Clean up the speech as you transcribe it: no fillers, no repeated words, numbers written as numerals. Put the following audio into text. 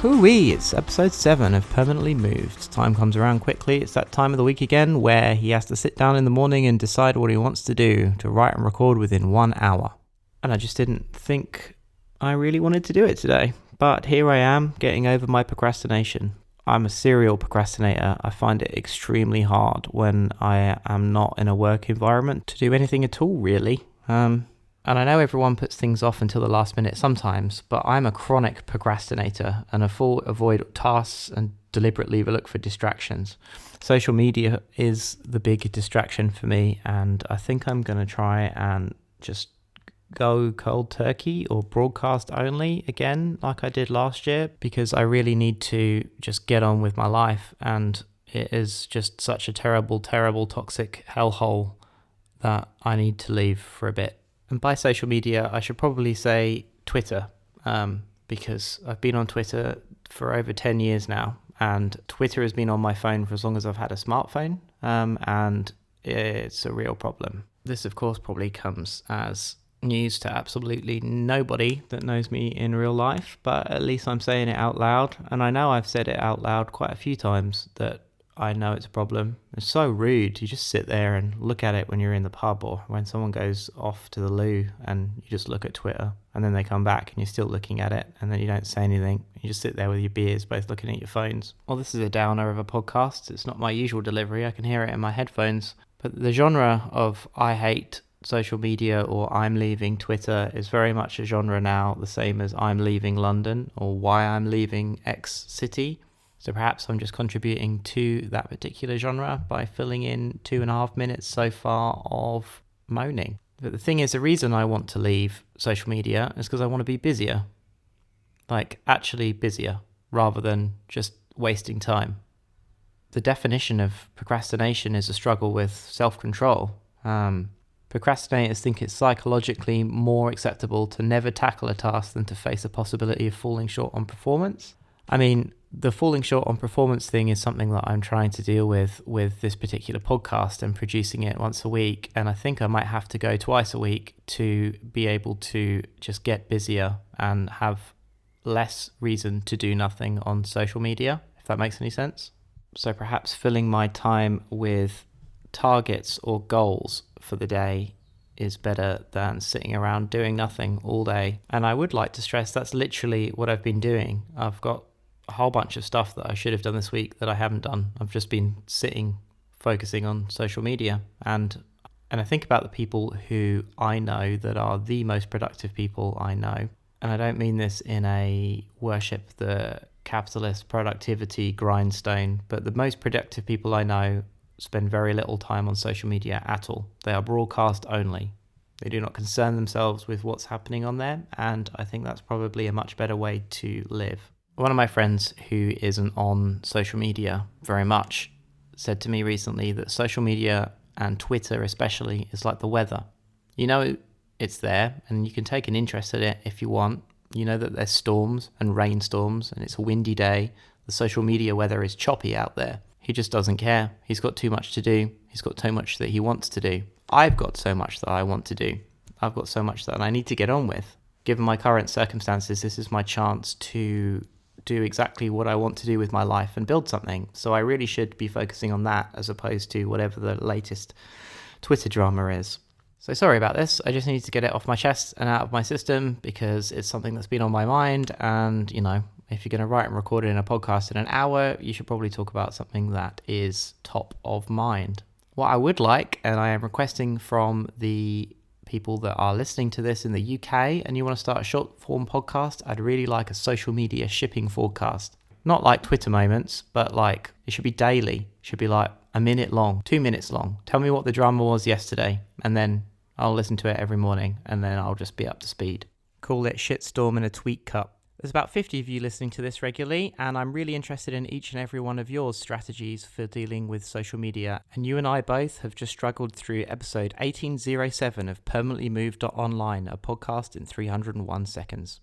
Hoo-wee, it's episode 7 of Permanently Moved. Time comes around quickly. It's that time of the week again where he has to sit down in the morning and decide what he wants to do to write and record within 1 hour. And I just didn't think I really wanted to do it today. But here I am, getting over my procrastination. I'm a serial procrastinator. I find it extremely hard when I am not in a work environment to do anything at all, really. And I know everyone puts things off until the last minute sometimes, but I'm a chronic procrastinator and I full avoid tasks and deliberately look for distractions. Social media is the big distraction for me, and I think I'm going to try and just go cold turkey or broadcast only again like I did last year, because I really need to just get on with my life, and it is just such a terrible, terrible, toxic hellhole that I need to leave for a bit. And by social media, I should probably say Twitter, because I've been on Twitter for over 10 years now, and Twitter has been on my phone for as long as I've had a smartphone, and it's a real problem. This, of course, probably comes as news to absolutely nobody that knows me in real life, but at least I'm saying it out loud, and I know I've said it out loud quite a few times that I know it's a problem. It's so rude. You just sit there and look at it when you're in the pub, or when someone goes off to the loo and you just look at Twitter, and then they come back and you're still looking at it, and then you don't say anything. You just sit there with your beers, both looking at your phones. Well, this is a downer of a podcast. It's not my usual delivery. I can hear it in my headphones. But the genre of I hate social media or I'm leaving Twitter is very much a genre now, the same as I'm leaving London or why I'm leaving X city. So perhaps I'm just contributing to that particular genre by filling in 2.5 minutes so far of moaning. But the thing is, the reason I want to leave social media is because I want to be busier. Like, actually busier, rather than just wasting time. The definition of procrastination is a struggle with self-control. Procrastinators think it's psychologically more acceptable to never tackle a task than to face the possibility of falling short on performance. I mean, the falling short on performance thing is something that I'm trying to deal with this particular podcast and producing it once a week. And I think I might have to go twice a week to be able to just get busier and have less reason to do nothing on social media, if that makes any sense. So perhaps filling my time with targets or goals for the day is better than sitting around doing nothing all day. And I would like to stress that's literally what I've been doing. I've got a whole bunch of stuff that I should have done this week that I haven't done. I've just been sitting, focusing on social media. And I think about the people who I know that are the most productive people I know. And I don't mean this in a worship the capitalist productivity grindstone, but the most productive people I know spend very little time on social media at all. They are broadcast only. They do not concern themselves with what's happening on there, and I think that's probably a much better way to live. One of my friends who isn't on social media very much said to me recently that social media, and Twitter especially, is like the weather. You know it's there, and you can take an interest in it if you want. You know that there's storms and rainstorms, and it's a windy day. The social media weather is choppy out there. He just doesn't care. He's got too much to do. He's got too much that he wants to do. I've got so much that I want to do. I've got so much that I need to get on with. Given my current circumstances, this is my chance to do exactly what I want to do with my life and build something. So I really should be focusing on that as opposed to whatever the latest Twitter drama is. So sorry about this. I just need to get it off my chest and out of my system because it's something that's been on my mind. And, you know, if you're going to write and record it in a podcast in an hour, you should probably talk about something that is top of mind. What I would like, and I am requesting from the people that are listening to this in the UK and you want to start a short form podcast, I'd really like a social media shipping forecast. Not like Twitter moments, but like it should be daily. It should be like a minute long, 2 minutes long. Tell me what the drama was yesterday, and then I'll listen to it every morning, and then I'll just be up to speed. Call it Shitstorm in a Tweet Cup. There's about 50 of you listening to this regularly, and I'm really interested in each and every one of your strategies for dealing with social media. And you and I both have just struggled through episode 1807 of Permanently Moved Online, a podcast in 301 seconds.